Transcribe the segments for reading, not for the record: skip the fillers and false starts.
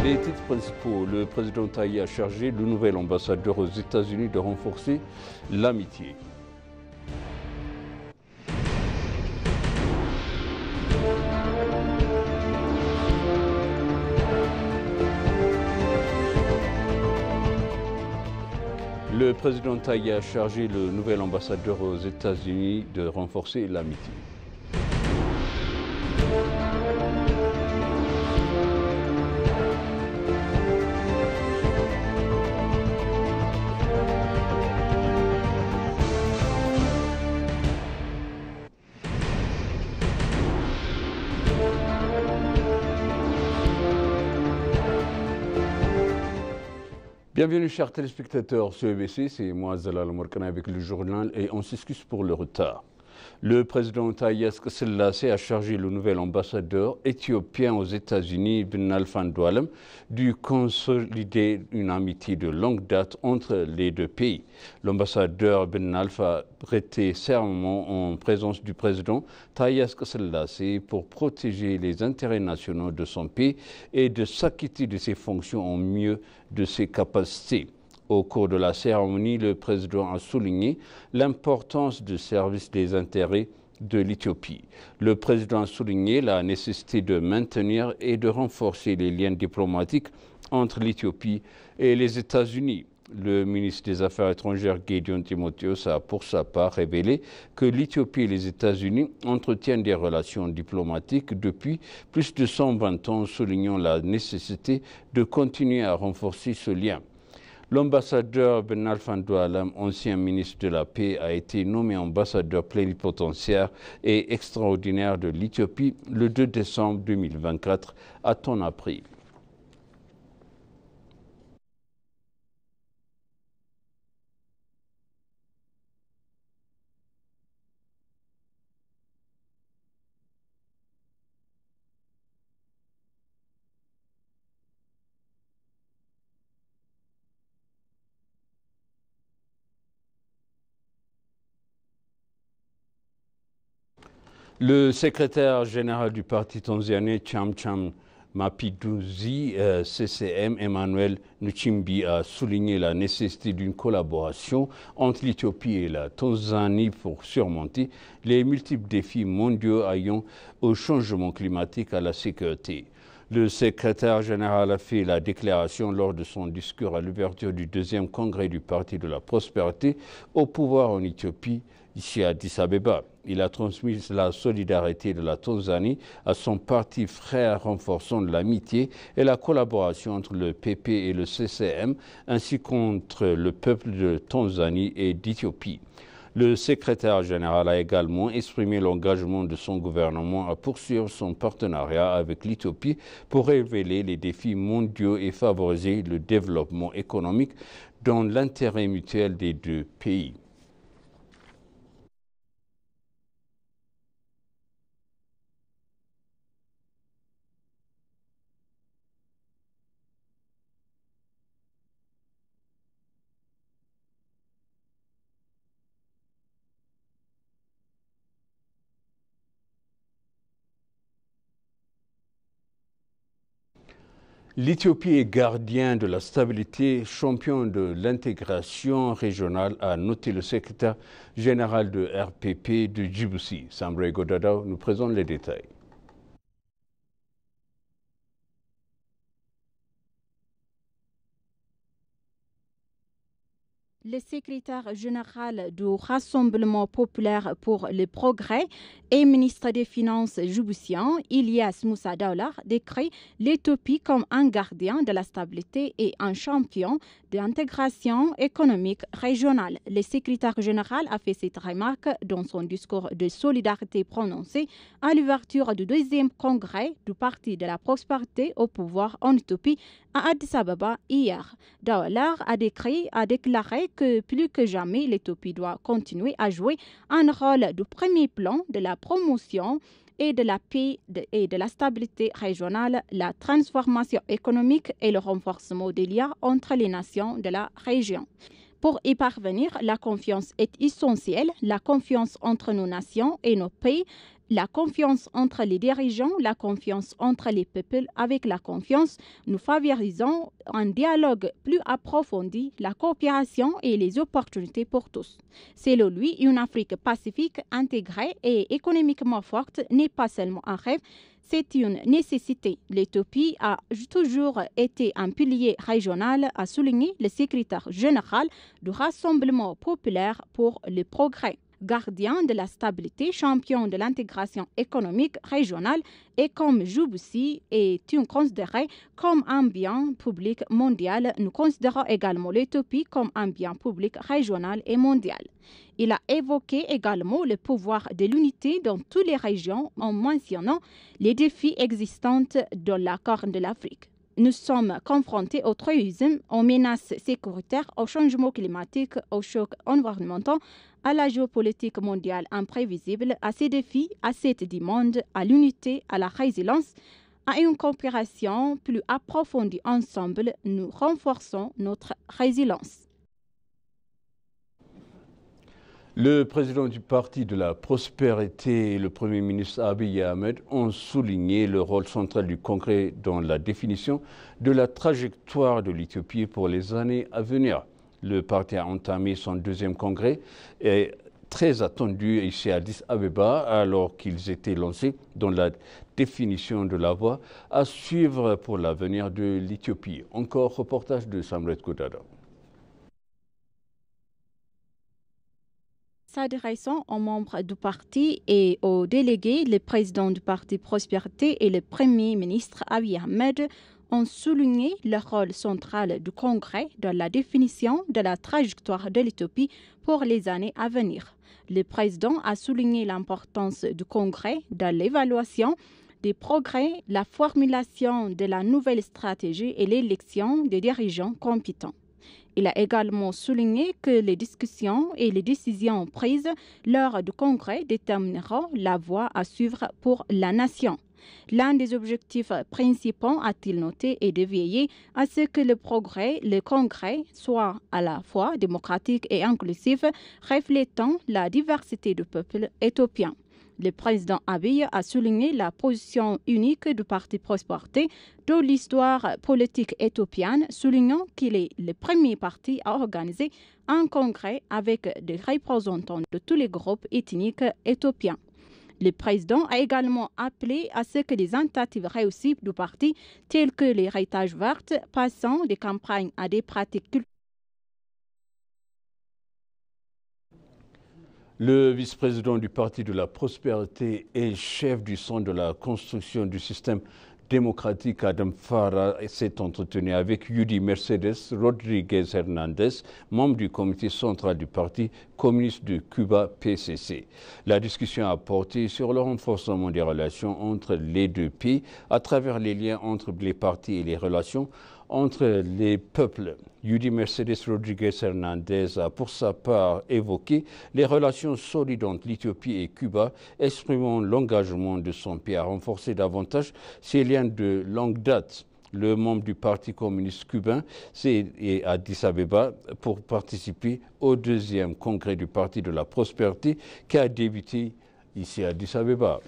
Les titres principaux, le président Taï a chargé le nouvel ambassadeur aux États-Unis de renforcer l'amitié. Le président Taï a chargé le nouvel ambassadeur aux États-Unis de renforcer l'amitié. Bienvenue chers téléspectateurs sur EBC, c'est moi Zalal Morkana avec le journal et on s'excuse pour le retard. Le président Taï Selassie a chargé le nouvel ambassadeur éthiopien aux États-Unis, Ben Alpha Doualem, de consolider une amitié de longue date entre les deux pays. L'ambassadeur Ben Alpha a prêté serment en présence du président Taï Selassie pour protéger les intérêts nationaux de son pays et de s'acquitter de ses fonctions au mieux de ses capacités. Au cours de la cérémonie, le président a souligné l'importance du service des intérêts de l'Éthiopie. Le président a souligné la nécessité de maintenir et de renforcer les liens diplomatiques entre l'Éthiopie et les États-Unis. Le ministre des Affaires étrangères, Gédéon Timotheos, a pour sa part révélé que l'Éthiopie et les États-Unis entretiennent des relations diplomatiques depuis plus de 120 ans, soulignant la nécessité de continuer à renforcer ce lien. L'ambassadeur Ben Alpha Doualem, ancien ministre de la Paix, a été nommé ambassadeur plénipotentiaire et extraordinaire de l'Éthiopie le 2 décembre 2024 à Conakry. Le secrétaire général du parti tanzanien Cham Mapinduzi, CCM, Emmanuel Nchimbi, a souligné la nécessité d'une collaboration entre l'Éthiopie et la Tanzanie pour surmonter les multiples défis mondiaux alliant au changement climatique à la sécurité. Le secrétaire général a fait la déclaration lors de son discours à l'ouverture du deuxième congrès du Parti de la Prospérité au pouvoir en Éthiopie, ici à Addis Abeba. Il a transmis la solidarité de la Tanzanie à son parti frère, renforçant l'amitié et la collaboration entre le PP et le CCM, ainsi qu'entre le peuple de Tanzanie et d'Éthiopie. Le secrétaire général a également exprimé l'engagement de son gouvernement à poursuivre son partenariat avec l'Éthiopie pour révéler les défis mondiaux et favoriser le développement économique dans l'intérêt mutuel des deux pays. L'Éthiopie est gardien de la stabilité, champion de l'intégration régionale, a noté le secrétaire général de RPP de Djibouti. Sambre Godada nous présente les détails. Le secrétaire général du Rassemblement populaire pour le progrès et ministre des Finances djiboutien, Ilyas Moussa Daoular, décrit l'Éthiopie comme un gardien de la stabilité et un champion de l'intégration économique régionale. Le secrétaire général a fait cette remarque dans son discours de solidarité prononcé à l'ouverture du deuxième congrès du Parti de la Prospérité au pouvoir en Éthiopie à Addis Abeba hier. Daoular a déclaré que plus que jamais, l'Éthiopie doit continuer à jouer un rôle de premier plan de la promotion et de la paix et de la stabilité régionale, la transformation économique et le renforcement des liens entre les nations de la région. Pour y parvenir, la confiance est essentielle. La confiance entre nos nations et nos pays La confiance entre les dirigeants, la confiance entre les peuples. Avec la confiance, nous favorisons un dialogue plus approfondi, la coopération et les opportunités pour tous. Selon lui, une Afrique pacifique, intégrée et économiquement forte n'est pas seulement un rêve, c'est une nécessité. L'Éthiopie a toujours été un pilier régional, a souligné le secrétaire général du Rassemblement populaire pour le progrès. Gardien de la stabilité, champion de l'intégration économique régionale et comme Djibouti est considéré comme un bien public mondial, nous considérons également l'Éthiopie comme un bien public régional et mondial. Il a évoqué également le pouvoir de l'unité dans toutes les régions en mentionnant les défis existants dans la Corne de l'Afrique. Nous sommes confrontés au terrorisme, aux menaces sécuritaires, au changement climatique, aux chocs environnementaux, à la géopolitique mondiale imprévisible, à ces défis, à cette demande, à l'unité, à la résilience, à une coopération plus approfondie ensemble, nous renforçons notre résilience. Le président du Parti de la Prospérité et le Premier ministre Abiy Ahmed ont souligné le rôle central du Congrès dans la définition de la trajectoire de l'Éthiopie pour les années à venir. Le parti a entamé son deuxième congrès et très attendu ici à Addis Abeba alors qu'ils étaient lancés dans la définition de la voie à suivre pour l'avenir de l'Éthiopie. Encore reportage de Samret Koudada. S'adressant aux membres du parti et aux délégués, le président du parti Prospérité et le premier ministre Abiy Ahmed ont souligné le rôle central du Congrès dans la définition de la trajectoire de l'Éthiopie pour les années à venir. Le président a souligné l'importance du Congrès dans l'évaluation des progrès, la formulation de la nouvelle stratégie et l'élection des dirigeants compétents. Il a également souligné que les discussions et les décisions prises lors du Congrès détermineront la voie à suivre pour la nation. L'un des objectifs principaux, a-t-il noté, est de veiller à ce que le Congrès soit à la fois démocratique et inclusif, reflétant la diversité du peuple éthiopien. Le président Abiy a souligné la position unique du Parti Prospérité dans l'histoire politique éthiopienne, soulignant qu'il est le premier parti à organiser un congrès avec des représentants de tous les groupes ethniques éthiopiens. Le président a également appelé à ce que les tentatives réussies du parti, telles que l'héritage vert, passant des campagnes à des pratiques culturelles. Le vice-président du Parti de la Prospérité et chef du Centre de la construction du système démocratique Adam Farah s'est entretenu avec Yudi Mercedes Rodriguez Hernandez, membre du comité central du Parti communiste de Cuba, PCC. La discussion a porté sur le renforcement des relations entre les deux pays à travers les liens entre les partis et les relations entre les peuples. Yudi Mercedes Rodriguez Hernandez a pour sa part évoqué les relations solides entre l'Éthiopie et Cuba, exprimant l'engagement de son pays à renforcer davantage ces liens de longue date. Le membre du Parti communiste cubain est à Addis Abeba pour participer au deuxième congrès du Parti de la Prospérité qui a débuté ici à Addis Abeba.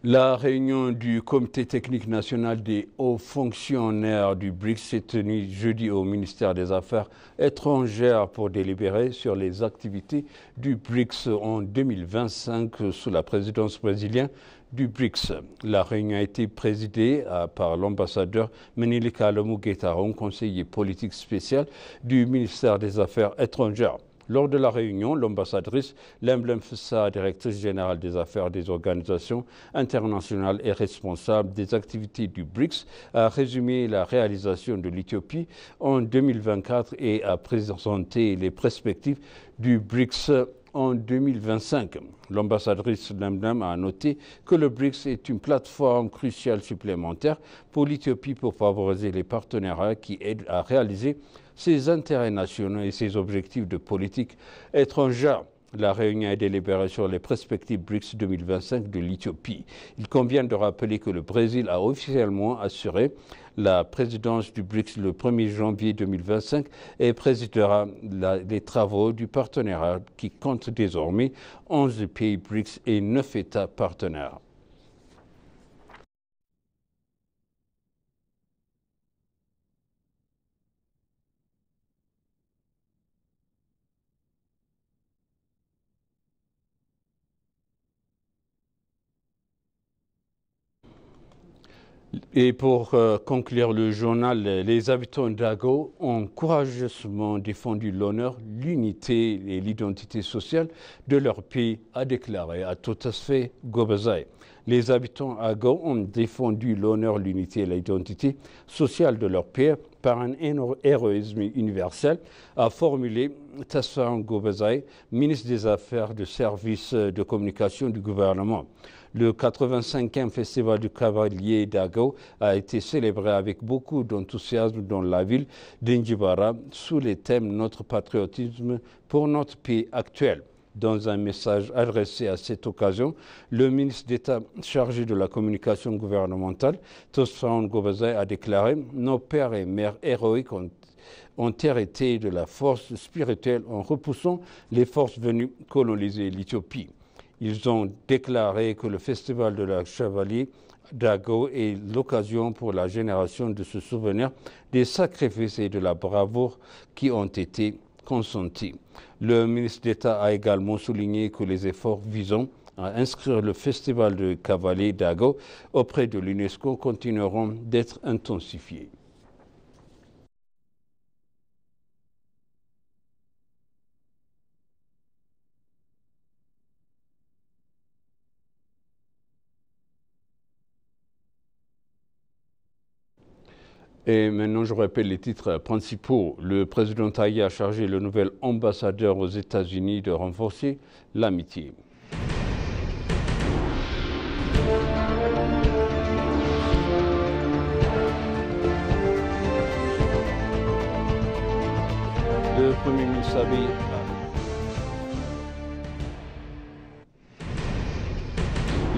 La réunion du Comité technique national des hauts fonctionnaires du BRICS s'est tenue jeudi au ministère des Affaires étrangères pour délibérer sur les activités du BRICS en 2025 sous la présidence brésilienne du BRICS. La réunion a été présidée par l'ambassadeur Menelik Alamou Guetaron, conseiller politique spécial du ministère des Affaires étrangères. Lors de la réunion, l'ambassadrice Lemblem Fessa, directrice générale des affaires des organisations internationales et responsable des activités du BRICS, a résumé la réalisation de l'Éthiopie en 2024 et a présenté les perspectives du BRICS en 2025. L'ambassadrice Lemblem a noté que le BRICS est une plateforme cruciale supplémentaire pour l'Éthiopie pour favoriser les partenariats qui aident à réaliser ses intérêts nationaux et ses objectifs de politique étrangère. La réunion est délibérée sur les perspectives BRICS 2025 de l'Éthiopie. Il convient de rappeler que le Brésil a officiellement assuré la présidence du BRICS le 1er janvier 2025 et présidera les travaux du partenariat qui compte désormais 11 pays BRICS et 9 États partenaires. Et pour conclure le journal, les habitants d'Ago ont courageusement défendu l'honneur, l'unité et l'identité sociale de leur pays, a déclaré Atotasfe Gobazai. Les habitants d'Ago ont défendu l'honneur, l'unité et l'identité sociale de leur pays par un héroïsme universel, a formulé Tasfahan Gobazai, ministre des Affaires de services de communication du gouvernement. Le 85e festival du cavalier d'Ago a été célébré avec beaucoup d'enthousiasme dans la ville d'Indjibara sous les thèmes Notre patriotisme pour notre pays actuel. Dans un message adressé à cette occasion, le ministre d'État chargé de la communication gouvernementale, Tasfahan Gobazai, a déclaré « Nos pères et mères héroïques ont hérité de la force spirituelle en repoussant les forces venues coloniser l'Éthiopie. » Ils ont déclaré que le festival de la Chevalier d'Ago est l'occasion pour la génération de se souvenir des sacrifices et de la bravoure qui ont été consentis. Le ministre d'État a également souligné que les efforts visant à inscrire le festival de cavalier d'Ago auprès de l'UNESCO continueront d'être intensifiés. Et maintenant, je rappelle les titres principaux. Le président Taï a chargé le nouvel ambassadeur aux États-Unis de renforcer l'amitié. Le Premier ministre Abiy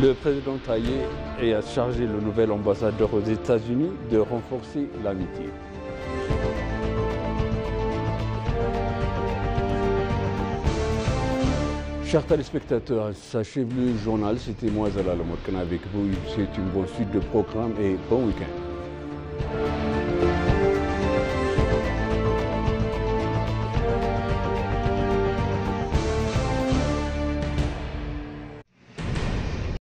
Le président Taï a chargé le nouvel ambassadeur aux États-Unis de renforcer l'amitié. Chers téléspectateurs, s'achève le journal. C'était moi, Zalal Morkana, avec vous. C'est une bonne suite de programmes et bon week-end.